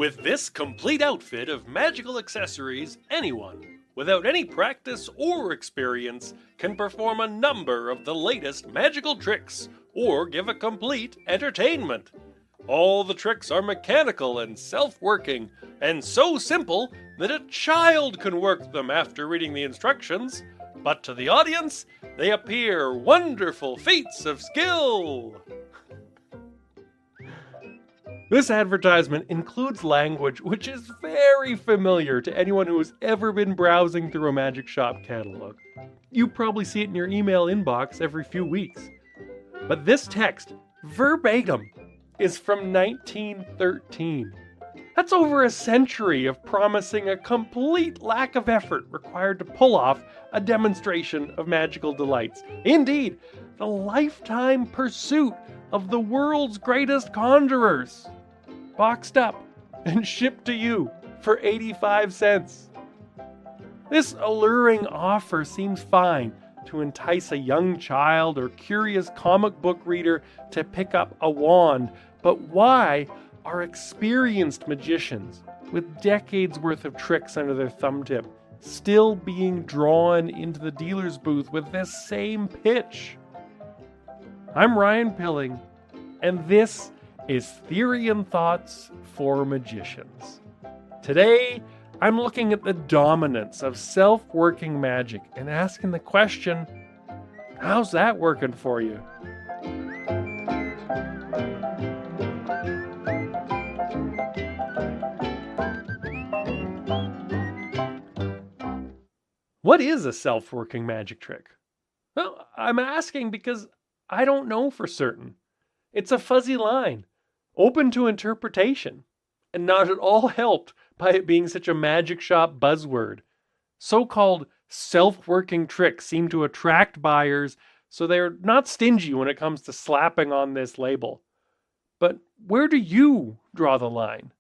With this complete outfit of magical accessories, anyone, without any practice or experience, can perform a number of the latest magical tricks or give a complete entertainment. All the tricks are mechanical and self-working, and so simple that a child can work them after reading the instructions. But to the audience, they appear wonderful feats of skill. This advertisement includes language which is very familiar to anyone who has ever been browsing through a magic shop catalog. You probably see it in your email inbox every few weeks. But this text, verbatim, is from 1913. That's over a century of promising a complete lack of effort required to pull off a demonstration of magical delights. Indeed, the lifetime pursuit of the world's greatest conjurers. Boxed up and shipped to you for 85 cents. This alluring offer seems fine to entice a young child or curious comic book reader to pick up a wand, but why are experienced magicians with decades worth of tricks under their thumb tip still being drawn into the dealer's booth with this same pitch? I'm Ryan Pilling, and this is Theory and Thoughts for Magicians. Today, I'm looking at the dominance of self-working magic and asking the question, how's that working for you? What is a self-working magic trick? Well, I'm asking because I don't know for certain. It's a fuzzy line, open to interpretation, and not at all helped by it being such a magic shop buzzword. So-called self-working tricks seem to attract buyers, so they're not stingy when it comes to slapping on this label. But where do you draw the line?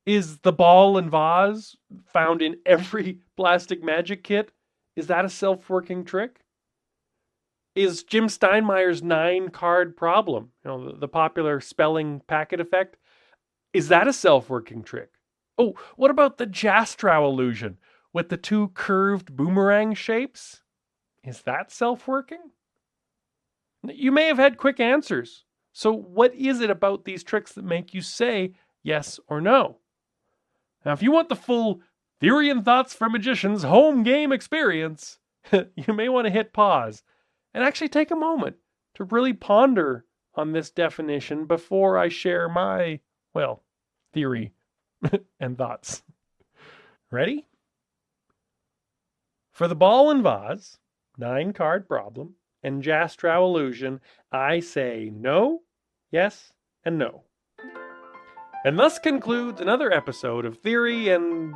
Is the ball and vase found in every plastic magic kit? Is that a self-working trick? Is Jim Steinmeier's 9-card problem, the popular spelling packet effect, is that a self-working trick? Oh, what about the Jastrow illusion with the 2 curved boomerang shapes? Is that self-working? You may have had quick answers. So what is it about these tricks that make you say yes or no? Now, if you want the full Theory and Thoughts for Magicians home game experience, you may want to hit pause and actually take a moment to really ponder on this definition before I share my, theory and thoughts. Ready? For the ball and vase, 9-card problem, and Jastrow illusion, I say no, yes, and no. And thus concludes another episode of Theory and...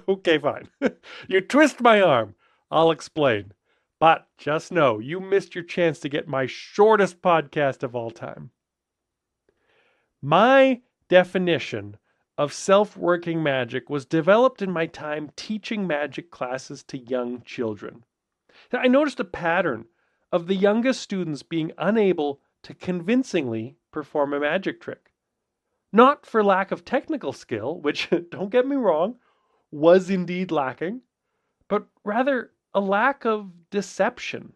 Okay, fine. You twist my arm. I'll explain. But just know, you missed your chance to get my shortest podcast of all time. My definition of self-working magic was developed in my time teaching magic classes to young children. I noticed a pattern of the youngest students being unable to convincingly perform a magic trick. Not for lack of technical skill, which, don't get me wrong, was indeed lacking, but rather a lack of deception.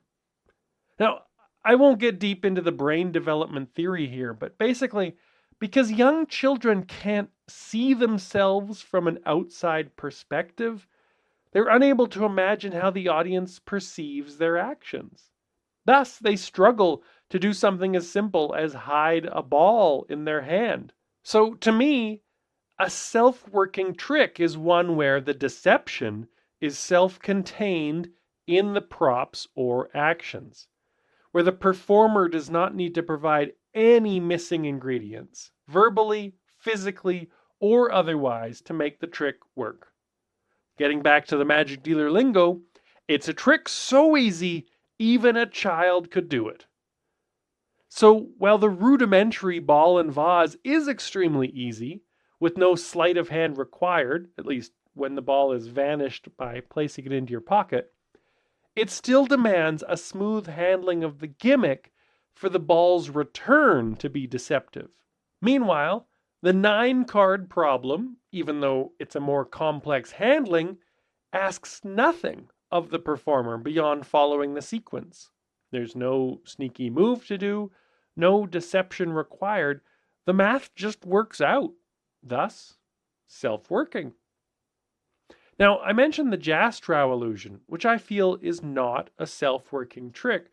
Now, I won't get deep into the brain development theory here, but basically, because young children can't see themselves from an outside perspective, they're unable to imagine how the audience perceives their actions. Thus, they struggle to do something as simple as hide a ball in their hand. So, to me, a self-working trick is one where the deception is self-contained in the props or actions, where the performer does not need to provide any missing ingredients, verbally, physically, or otherwise, to make the trick work. Getting back to the magic dealer lingo, it's a trick so easy, even a child could do it. So, while the rudimentary ball and vase is extremely easy, with no sleight of hand required, at least when the ball is vanished by placing it into your pocket, it still demands a smooth handling of the gimmick for the ball's return to be deceptive. Meanwhile, The 9-card problem, even though it's a more complex handling, asks nothing of the performer beyond following the sequence. There's no sneaky move to do, no deception required. The math just works out, thus self-working. Now, I mentioned the Jastrow illusion, which I feel is not a self-working trick,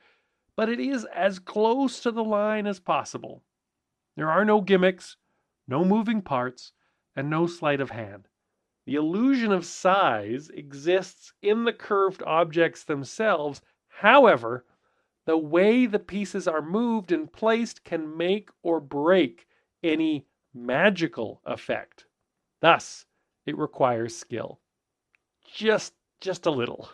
but it is as close to the line as possible. There are no gimmicks, no moving parts, and no sleight of hand. The illusion of size exists in the curved objects themselves. However, the way the pieces are moved and placed can make or break any magical effect. Thus, it requires skill. Just a little.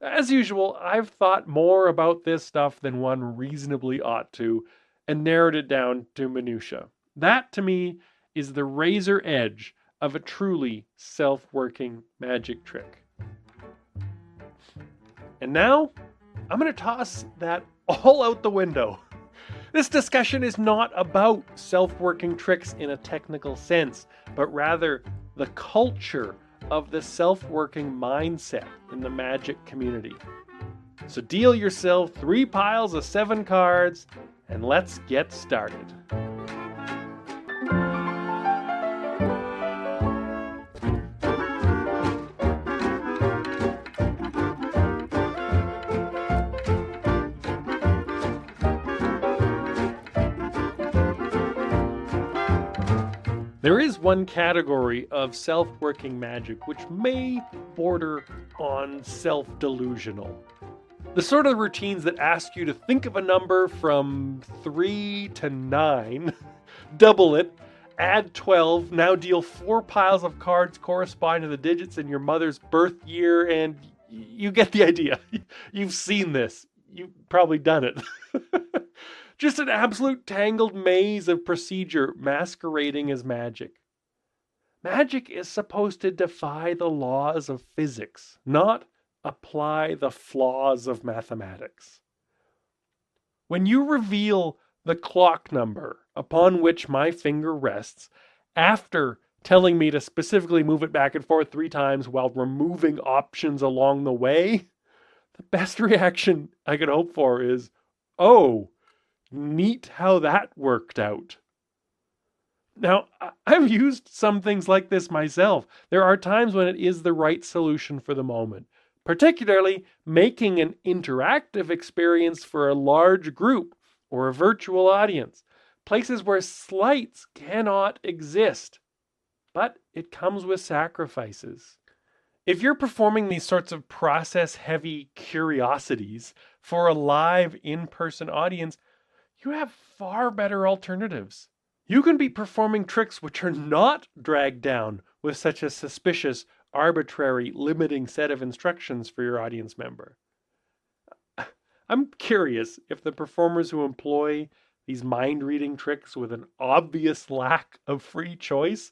As usual, I've thought more about this stuff than one reasonably ought to, and narrowed it down to minutia. That, to me, is the razor edge of a truly self-working magic trick. And now, I'm going to toss that all out the window. This discussion is not about self-working tricks in a technical sense, but rather the culture of the self-working mindset in the magic community. So deal yourself 3 piles of 7 cards, and let's get started. There is one category of self-working magic which may border on self-delusional. The sort of routines that ask you to think of a number from 3 to 9, double it, add 12, now deal 4 piles of cards corresponding to the digits in your mother's birth year, and you get the idea. You've seen this. You've probably done it. Just an absolute tangled maze of procedure masquerading as magic. Magic is supposed to defy the laws of physics, not apply the flaws of mathematics. When you reveal the clock number upon which my finger rests, after telling me to specifically move it back and forth 3 times while removing options along the way, the best reaction I could hope for is, "Oh, neat how that worked out." Now, I've used some things like this myself. There are times when it is the right solution for the moment, particularly making an interactive experience for a large group or a virtual audience, places where sleights cannot exist. But it comes with sacrifices. If you're performing these sorts of process-heavy curiosities for a live in-person audience, you have far better alternatives. You can be performing tricks which are not dragged down with such a suspicious, arbitrary, limiting set of instructions for your audience member. I'm curious if the performers who employ these mind-reading tricks with an obvious lack of free choice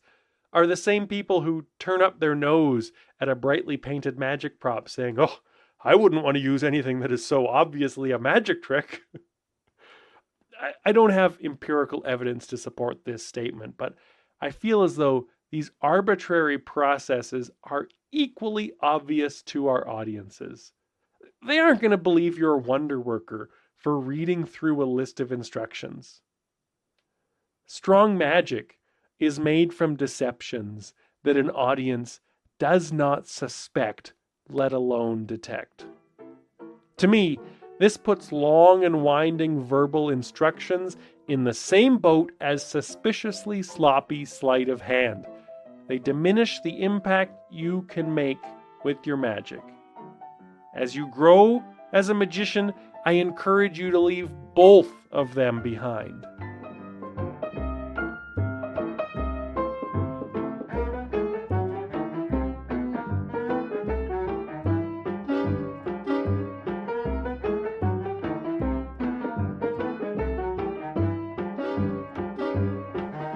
are the same people who turn up their nose at a brightly painted magic prop saying, "Oh, I wouldn't want to use anything that is so obviously a magic trick." I don't have empirical evidence to support this statement, but I feel as though these arbitrary processes are equally obvious to our audiences. They aren't going to believe you're a wonder worker for reading through a list of instructions. Strong magic is made from deceptions that an audience does not suspect, let alone detect. To me, this puts long and winding verbal instructions in the same boat as suspiciously sloppy sleight of hand. They diminish the impact you can make with your magic. As you grow as a magician, I encourage you to leave both of them behind.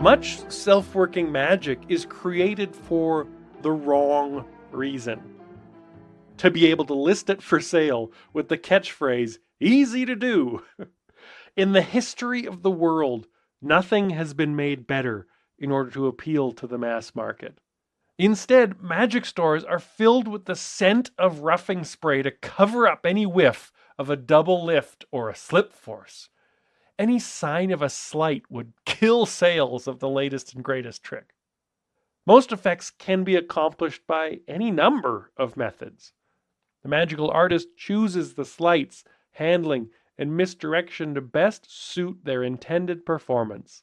Much self-working magic is created for the wrong reason. To be able to list it for sale with the catchphrase, "easy to do." In the history of the world, Nothing has been made better in order to appeal to the mass market. Instead, magic stores are filled with the scent of roughing spray to cover up any whiff of a double lift or a slip force. Any sign of a sleight would kill sales of the latest and greatest trick. Most effects can be accomplished by any number of methods. The magical artist chooses the sleights, handling, and misdirection to best suit their intended performance.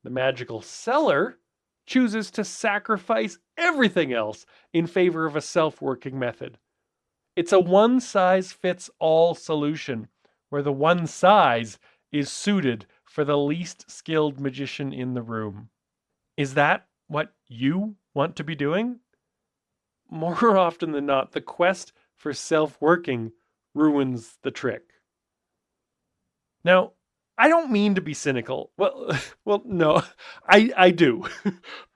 The magical seller chooses to sacrifice everything else in favor of a self-working method. It's a one-size-fits-all solution, where the one size is suited for the least skilled magician in the room. Is that what you want to be doing? More often than not, the quest for self-working ruins the trick. Now, I don't mean to be cynical. Well, no, I do.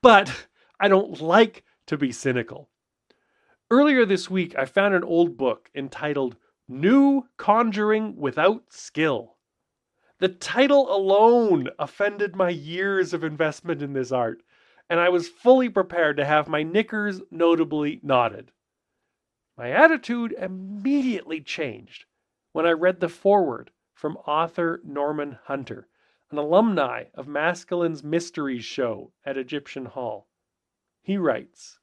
But I don't like to be cynical. Earlier this week, I found an old book entitled New Conjuring Without Skill. The title alone offended my years of investment in this art, and I was fully prepared to have my knickers notably knotted. My attitude immediately changed when I read the foreword from author Norman Hunter, an alumni of Maskelyne's Mysteries show at Egyptian Hall. He writes,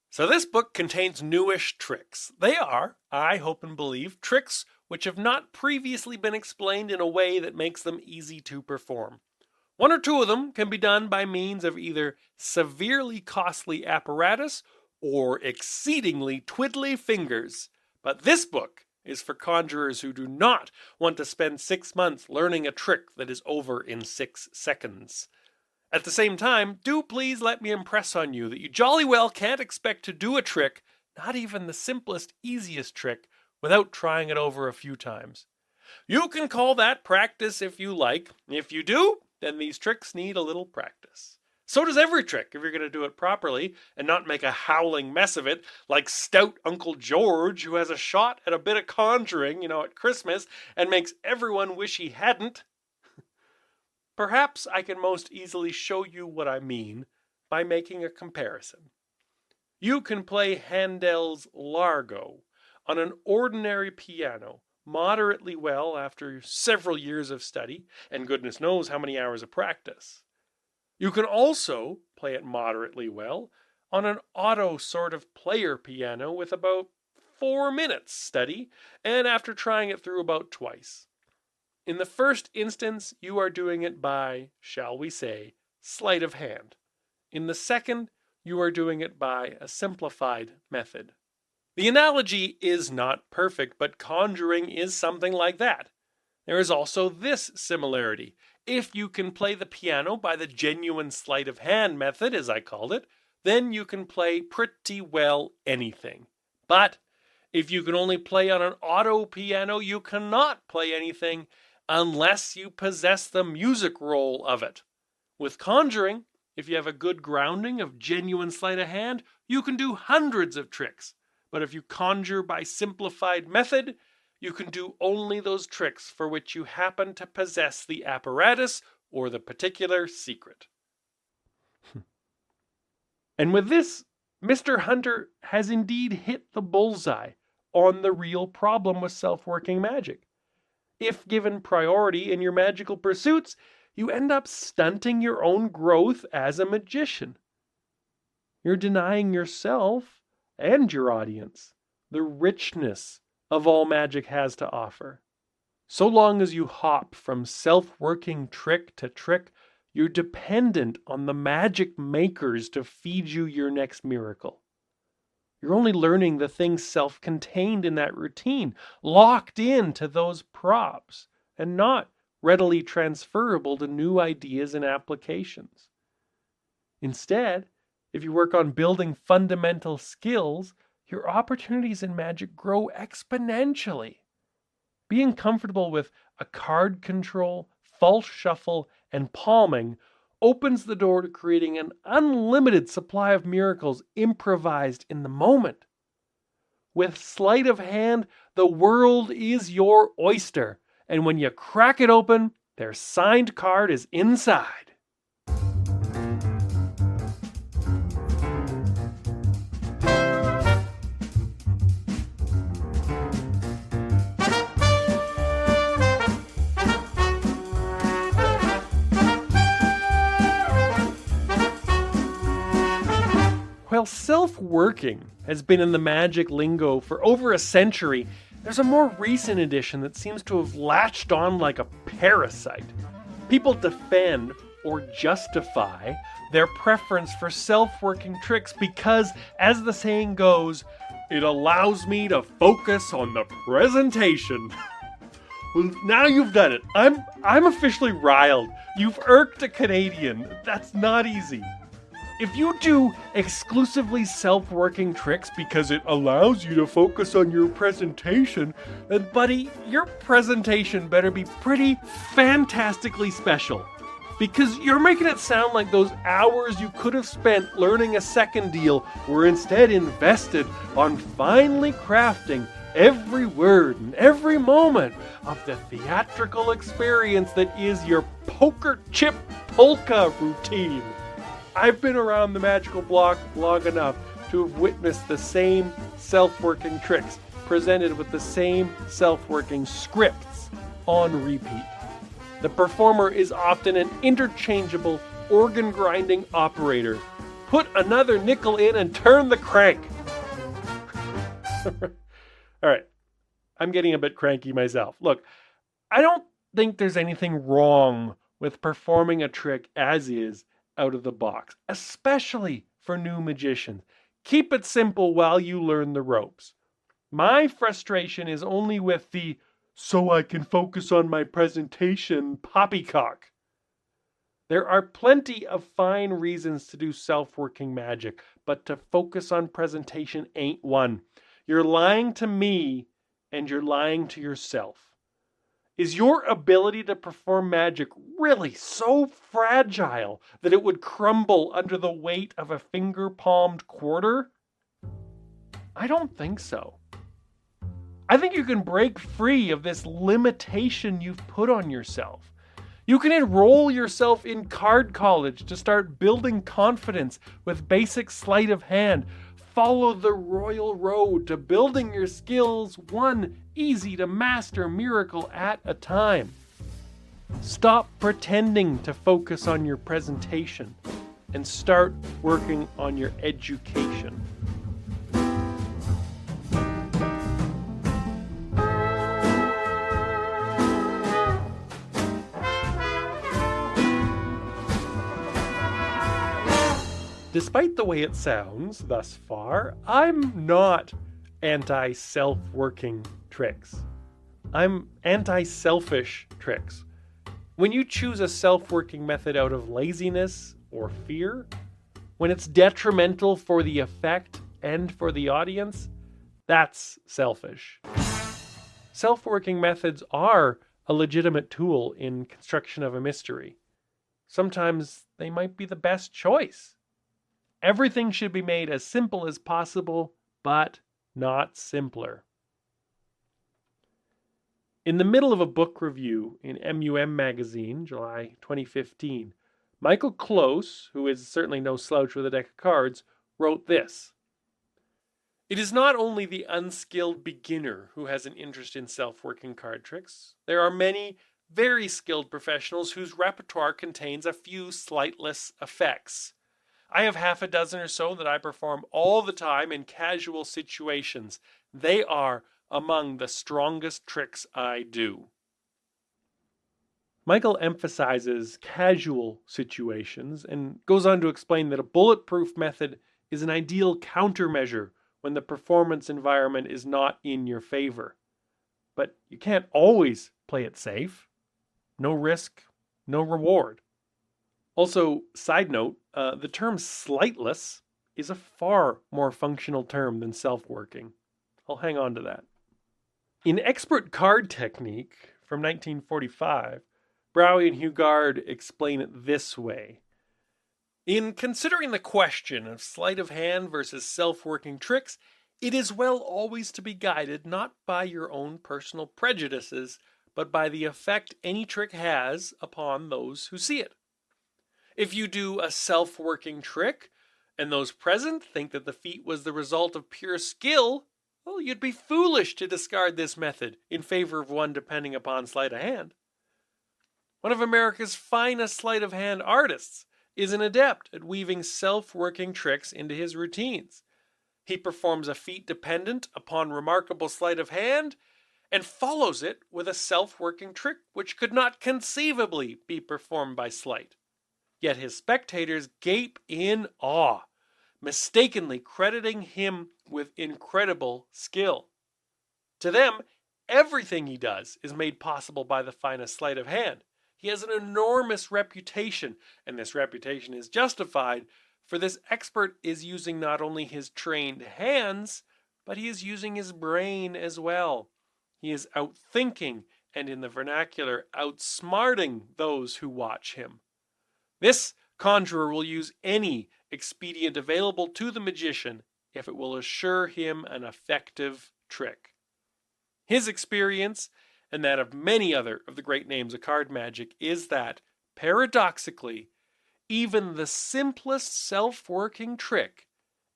"So this book contains newish tricks. They are, I hope and believe, tricks which have not previously been explained in a way that makes them easy to perform. One or two of them can be done by means of either severely costly apparatus or exceedingly twiddly fingers. But this book is for conjurers who do not want to spend 6 months learning a trick that is over in 6 seconds. At the same time, do please let me impress on you that you jolly well can't expect to do a trick, not even the simplest, easiest trick, without trying it over a few times. You can call that practice if you like. If you do, then these tricks need a little practice. So does every trick if you're going to do it properly and not make a howling mess of it like stout Uncle George, who has a shot at a bit of conjuring, at Christmas and makes everyone wish he hadn't. Perhaps I can most easily show you what I mean by making a comparison. You can play Handel's Largo on an ordinary piano moderately well after several years of study and goodness knows how many hours of practice. You can also play it moderately well on an auto sort of player piano with about 4 minutes study and after trying it through about twice. In the first instance, you are doing it by, shall we say, sleight of hand. In the second, you are doing it by a simplified method. The analogy is not perfect, but conjuring is something like that. There is also this similarity. If you can play the piano by the genuine sleight of hand method, as I called it, then you can play pretty well anything. But if you can only play on an auto piano, you cannot play anything unless you possess the music roll of it. With conjuring, if you have a good grounding of genuine sleight of hand, you can do hundreds of tricks. But if you conjure by simplified method, you can do only those tricks for which you happen to possess the apparatus or the particular secret. And with this, Mr. Hunter has indeed hit the bullseye on the real problem with self-working magic. If given priority in your magical pursuits, you end up stunting your own growth as a magician. You're denying yourself and your audience the richness of all magic has to offer. So long as you hop from self-working trick to trick, you're dependent on the magic makers to feed you your next miracle. You're only learning the things self-contained in that routine, locked into those props, and not readily transferable to new ideas and applications. Instead, if you work on building fundamental skills, your opportunities in magic grow exponentially. Being comfortable with a card control, false shuffle, and palming opens the door to creating an unlimited supply of miracles improvised in the moment. With sleight of hand, the world is your oyster, and when you crack it open, Their signed card is inside. While self-working has been in the magic lingo for over a century, there's a more recent edition that seems to have latched on like a parasite. People defend or justify their preference for self-working tricks because, as the saying goes, it allows me to focus on the presentation. Well, now you've done it. I'm officially riled. You've irked a Canadian. That's not easy. If you do exclusively self-working tricks because it allows you to focus on your presentation, then buddy, your presentation better be pretty fantastically special. Because you're making it sound like those hours you could have spent learning a second deal were instead invested on finely crafting every word and every moment of the theatrical experience that is your poker chip polka routine. I've been around the magical block long enough to have witnessed the same self-working tricks presented with the same self-working scripts on repeat. The performer is often an interchangeable organ-grinding operator. Put another nickel in and turn the crank. All right, I'm getting a bit cranky myself. Look, I don't think there's anything wrong with performing a trick as is out of the box, especially for new magicians. Keep it simple while you learn the ropes. My frustration is only with the "so I can focus on my presentation" poppycock. There are plenty of fine reasons to do self-working magic, but to focus on presentation ain't one. You're lying to me and you're lying to yourself. Is your ability to perform magic really so fragile that it would crumble under the weight of a finger-palmed quarter? I don't think so. I think you can break free of this limitation you've put on yourself. You can enroll yourself in card college to start building confidence with basic sleight of hand. Follow the royal road to building your skills one easy to master miracle at a time. Stop pretending to focus on your presentation and start working on your education. Despite the way it sounds thus far, I'm not anti-self-working tricks. I'm anti-selfish tricks. When you choose a self-working method out of laziness or fear, when it's detrimental for the effect and for the audience, that's selfish. Self-working methods are a legitimate tool in construction of a mystery. Sometimes they might be the best choice. Everything should be made as simple as possible, but not simpler. In the middle of a book review in MUM magazine, July 2015, Michael Close, who is certainly no slouch with a deck of cards, wrote this: "It is not only the unskilled beginner who has an interest in self-working card tricks. There are many very skilled professionals whose repertoire contains a few slightless effects. I have half a dozen or so that I perform all the time in casual situations. They are among the strongest tricks I do." Michael emphasizes casual situations and goes on to explain that a bulletproof method is an ideal countermeasure when the performance environment is not in your favor. But you can't always play it safe. No risk, no reward. Also, side note, the term slightless is a far more functional term than self-working. I'll hang on to that. In Expert Card Technique from 1945, Browie and Hugard explain it this way: "In considering the question of sleight of hand versus self-working tricks, it is well always to be guided not by your own personal prejudices, but by the effect any trick has upon those who see it. If you do a self-working trick, and those present think that the feat was the result of pure skill, well, you'd be foolish to discard this method in favor of one depending upon sleight of hand. One of America's finest sleight of hand artists is an adept at weaving self-working tricks into his routines. He performs a feat dependent upon remarkable sleight of hand and follows it with a self-working trick which could not conceivably be performed by sleight. Yet his spectators gape in awe, mistakenly crediting him with incredible skill. To them, everything he does is made possible by the finest sleight of hand. He has an enormous reputation, and this reputation is justified, for this expert is using not only his trained hands, but he is using his brain as well. He is outthinking, and in the vernacular, outsmarting those who watch him. This conjurer will use any expedient available to the magician if it will assure him an effective trick. His experience, and that of many other of the great names of card magic, is that, paradoxically, even the simplest self-working trick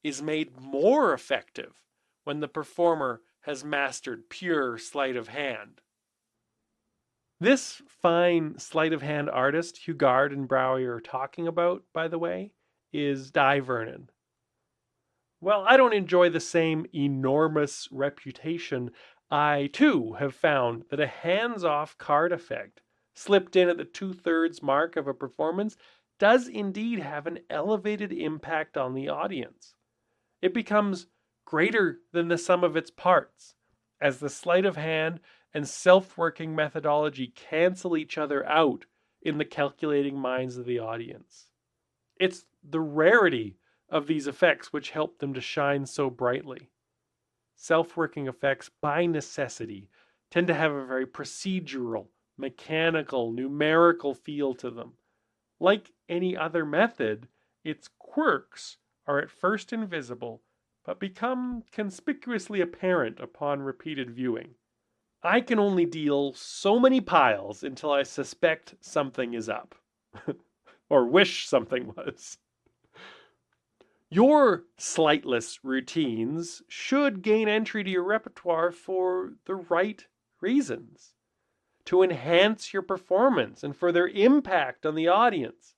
is made more effective when the performer has mastered pure sleight of hand. This fine sleight of hand artist Hugard and Browie are talking about, by the way, is Di Vernon. While I don't enjoy the same enormous reputation, I too have found that a hands-off card effect slipped in at the 2/3 mark of a performance does indeed have an elevated impact on the audience. It becomes greater than the sum of its parts, as the sleight of hand and self-working methodology cancel each other out in the calculating minds of the audience. It's the rarity of these effects which help them to shine so brightly. Self-working effects, by necessity, tend to have a very procedural, mechanical, numerical feel to them. Like any other method, its quirks are at first invisible, but become conspicuously apparent upon repeated viewing. I can only deal so many piles until I suspect something is up. Or wish something was. Your sleightless routines should gain entry to your repertoire for the right reasons. To enhance your performance and for their impact on the audience.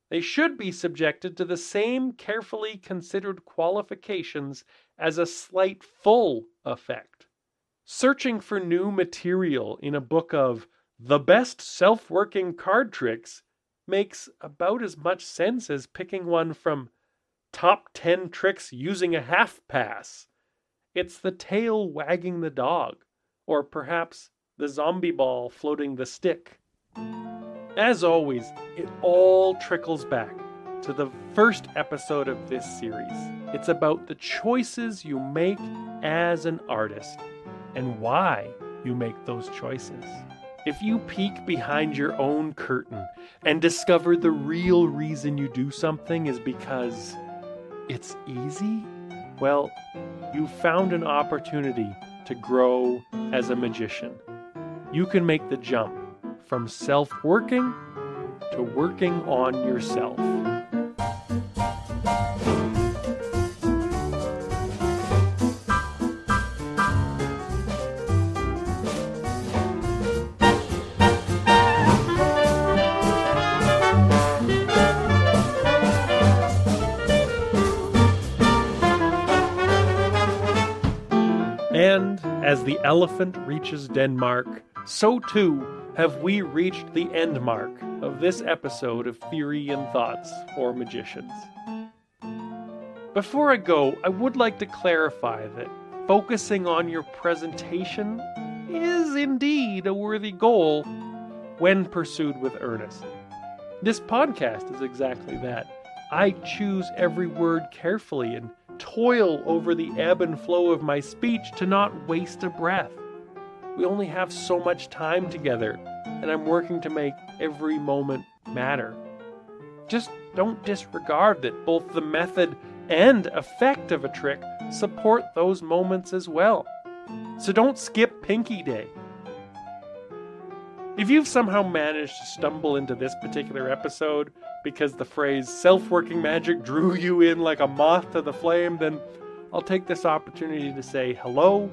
They should be subjected to the same carefully considered qualifications as a sleight-full effect. Searching for new material in a book of the best self-working card tricks makes about as much sense as picking one from top 10 tricks using a half pass. It's the tail wagging the dog, or perhaps the zombie ball floating the stick. As always, it all trickles back to the first episode of this series. It's about the choices you make as an artist and why you make those choices. If you peek behind your own curtain and discover the real reason you do something is because it's easy, well, you found an opportunity to grow as a magician. You can make the jump from self-working to working on yourself. And as the elephant reaches Denmark, so too have we reached the end mark of this episode of Theory and Thoughts for Magicians. Before I go, I would like to clarify that focusing on your presentation is indeed a worthy goal when pursued with earnest. This podcast is exactly that. I choose every word carefully and toil over the ebb and flow of my speech to not waste a breath. We only have so much time together, and I'm working to make every moment matter. Just don't disregard that both the method and effect of a trick support those moments as well. So don't skip Pinky Day. If you've somehow managed to stumble into this particular episode because the phrase self-working magic drew you in like a moth to the flame, then I'll take this opportunity to say hello,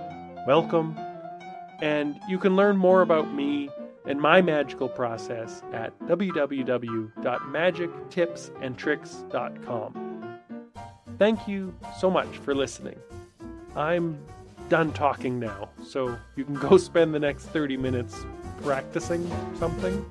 welcome, and you can learn more about me and my magical process at www.magictipsandtricks.com. Thank you so much for listening. I'm done talking now, so you can go spend the next 30 minutes practicing something.